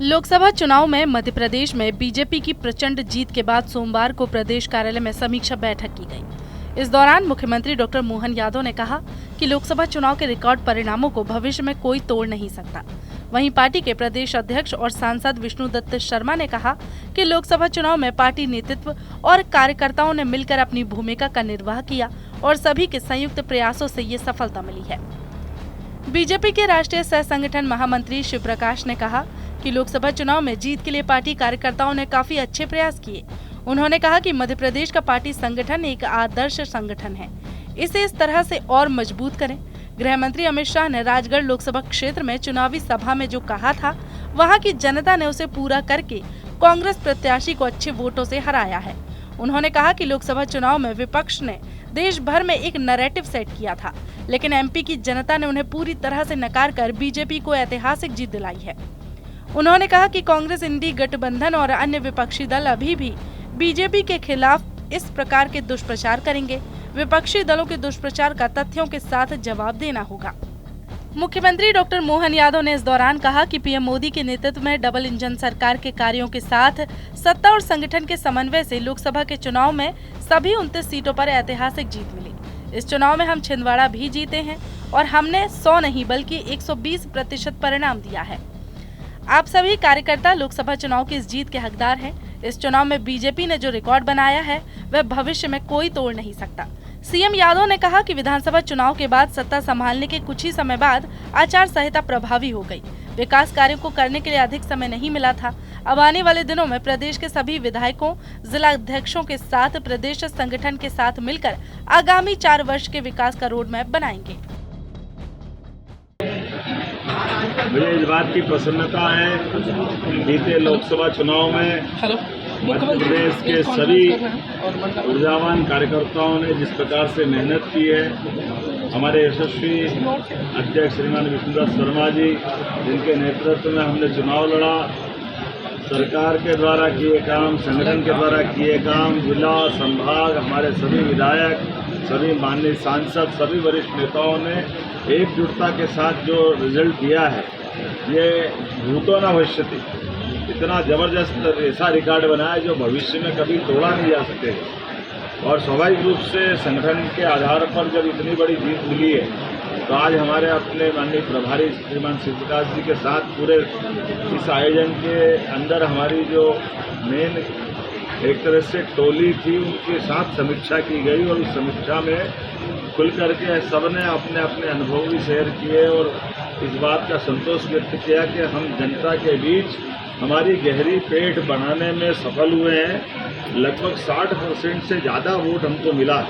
लोकसभा चुनाव में मध्य प्रदेश में बीजेपी की प्रचंड जीत के बाद सोमवार को प्रदेश कार्यालय में समीक्षा बैठक की गई। इस दौरान मुख्यमंत्री डॉक्टर मोहन यादव ने कहा कि लोकसभा चुनाव के रिकॉर्ड परिणामों को भविष्य में कोई तोड़ नहीं सकता। वहीं पार्टी के प्रदेश अध्यक्ष और सांसद विष्णुदत्त शर्मा ने कहा कि लोकसभा चुनाव में पार्टी नेतृत्व और कार्यकर्ताओं ने मिलकर अपनी भूमिका का निर्वाह किया और सभी के संयुक्त प्रयासों से ये सफलता मिली है। बीजेपी के राष्ट्रीय सह संगठन महामंत्री शिव प्रकाश ने कहा कि लोकसभा चुनाव में जीत के लिए पार्टी कार्यकर्ताओं ने काफी अच्छे प्रयास किए। उन्होंने कहा कि मध्य प्रदेश का पार्टी संगठन एक आदर्श संगठन है, इसे इस तरह से और मजबूत करें। गृह मंत्री अमित शाह ने राजगढ़ लोकसभा क्षेत्र में चुनावी सभा में जो कहा था, वहां की जनता ने उसे पूरा करके कांग्रेस प्रत्याशी को अच्छे वोटों से हराया है। उन्होंने कहा कि लोकसभा चुनाव में विपक्ष ने देश भर में एक नैरेटिव सेट किया था, लेकिन एमपी की जनता ने उन्हें पूरी तरह से नकार कर बीजेपी को ऐतिहासिक जीत दिलाई है। उन्होंने कहा कि कांग्रेस, इंडी गठबंधन और अन्य विपक्षी दल अभी भी बीजेपी के खिलाफ इस प्रकार के दुष्प्रचार करेंगे। विपक्षी दलों के दुष्प्रचार का तथ्यों के साथ जवाब देना होगा। मुख्यमंत्री डॉक्टर मोहन यादव ने इस दौरान कहा कि पीएम मोदी के नेतृत्व में डबल इंजन सरकार के कार्यों के साथ सत्ता और संगठन के समन्वय से लोकसभा के चुनाव में सभी 29 सीटों पर ऐतिहासिक जीत मिली। इस चुनाव में हम छिंदवाड़ा भी जीते हैं और हमने 100 नहीं बल्कि 120% परिणाम दिया है। आप सभी कार्यकर्ता लोकसभा चुनाव की इस जीत के हकदार हैं। इस चुनाव में बीजेपी ने जो रिकॉर्ड बनाया है वह भविष्य में कोई तोड़ नहीं सकता। सीएम यादव ने कहा कि विधानसभा चुनाव के बाद सत्ता संभालने के कुछ ही समय बाद आचार संहिता प्रभावी हो गई। विकास कार्यों को करने के लिए अधिक समय नहीं मिला था। अब आने वाले दिनों में प्रदेश के सभी विधायकों, जिला अध्यक्षों के साथ प्रदेश संगठन के साथ मिलकर आगामी 4 वर्ष के विकास का रोड मैप बनाएंगे। मुझे इस बात की प्रसन्नता है, बीते लोकसभा चुनाव में मध्य प्रदेश के सभी ऊर्जावान कार्यकर्ताओं ने जिस प्रकार से मेहनत की है, हमारे यशस्वी अध्यक्ष श्रीमान विष्णुदत्त शर्मा जी, जिनके नेतृत्व में हमने चुनाव लड़ा, सरकार के द्वारा किए काम, संगठन के द्वारा किए काम, जिला संभाग, हमारे सभी विधायक, सभी माननीय सांसद, सभी वरिष्ठ नेताओं ने एकजुटता के साथ जो रिजल्ट दिया है, ये भूतो न भविष्यति, इतना ज़बरदस्त ऐसा रिकॉर्ड बनाया जो भविष्य में कभी तोड़ा नहीं जा सकेगा। और स्वाभाविक रूप से संगठन के आधार पर जब इतनी बड़ी जीत मिली है, तो आज हमारे अपने माननीय प्रभारी श्रीमान शिव प्रकाश जी के साथ पूरे इस आयोजन के अंदर हमारी जो मेन एक तरह से टोली थी, उनके साथ समीक्षा की गई और उस समीक्षा में खुल करके सबने अपने अपने अनुभव भी शेयर किए और इस बात का संतोष व्यक्त किया कि हम जनता के बीच हमारी गहरी पेठ बनाने में सफल हुए हैं। लगभग 60% से ज़्यादा वोट हमको मिला।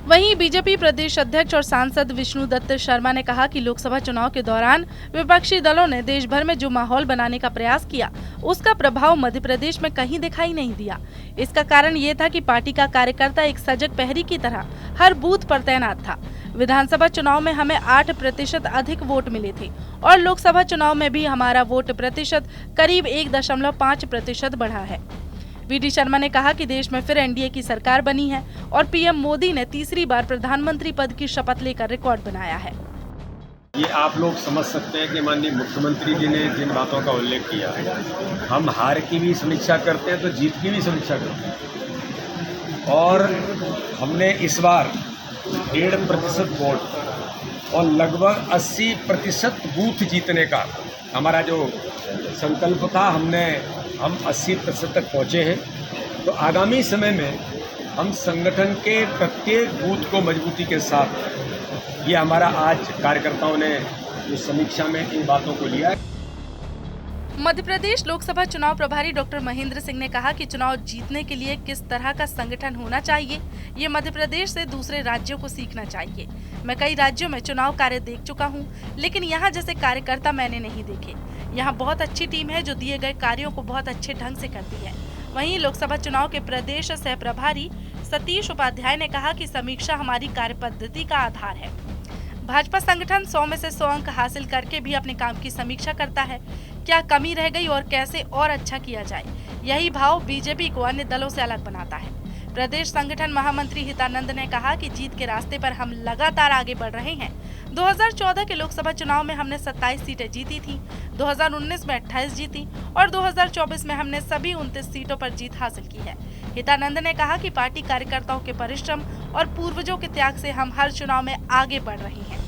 वहीं बीजेपी प्रदेश अध्यक्ष और सांसद विष्णुदत्त शर्मा ने कहा कि लोकसभा चुनाव के दौरान विपक्षी दलों ने देश भर में जो माहौल बनाने का प्रयास किया, उसका प्रभाव मध्य प्रदेश में कहीं दिखाई नहीं दिया। इसका कारण ये था कि पार्टी का कार्यकर्ता एक सजग प्रहरी की तरह हर बूथ पर तैनात था। विधानसभा चुनाव में हमें 8% अधिक वोट मिले थे और लोकसभा चुनाव में भी हमारा वोट प्रतिशत करीब 1.5% बढ़ा है। वीडी शर्मा ने कहा कि देश में फिर एनडीए की सरकार बनी है और पीएम मोदी ने तीसरी बार प्रधानमंत्री पद की शपथ लेकर रिकॉर्ड बनाया है। ये आप लोग समझ सकते हैं कि माननीय मुख्यमंत्री जी ने जिन बातों का उल्लेख किया है, हम हार की भी समीक्षा करते हैं तो जीत की भी समीक्षा करते हैं। और हमने इस बार 1.5% वोट और लगभग 80% बूथ जीतने का हमारा जो संकल्प था, हम 80% तक पहुँचे हैं। तो आगामी समय में हम संगठन के प्रत्येक बूथ को मजबूती के साथ, ये हमारा आज कार्यकर्ताओं ने जो समीक्षा में इन बातों को लिया है। मध्य प्रदेश लोकसभा चुनाव प्रभारी डॉक्टर महेंद्र सिंह ने कहा कि चुनाव जीतने के लिए किस तरह का संगठन होना चाहिए, ये मध्य प्रदेश से दूसरे राज्यों को सीखना चाहिए। मैं कई राज्यों में चुनाव कार्य देख चुका हूँ, लेकिन यहाँ जैसे कार्यकर्ता मैंने नहीं देखे। यहाँ बहुत अच्छी टीम है जो दिए गए कार्यों को बहुत अच्छे ढंग से करती है। वहीं लोकसभा चुनाव के प्रदेश सह प्रभारी सतीश उपाध्याय ने कहा कि समीक्षा हमारी कार्य पद्धति का आधार है। भाजपा संगठन 100 में से 100 अंक हासिल करके भी अपने काम की समीक्षा करता है, क्या कमी रह गई और कैसे और अच्छा किया जाए। यही भाव बीजेपी को अन्य दलों से अलग बनाता है। प्रदेश संगठन महामंत्री हितानंद ने कहा कि जीत के रास्ते पर हम लगातार आगे बढ़ रहे हैं। 2014 के लोकसभा चुनाव में हमने 27 सीटें जीती थी, 2019 में 28 जीती और 2024 में हमने सभी 29 सीटों पर जीत हासिल की है। हितानंद ने कहा कि पार्टी कार्यकर्ताओं के परिश्रम और पूर्वजों के त्याग से हम हर चुनाव में आगे बढ़ रही हैं।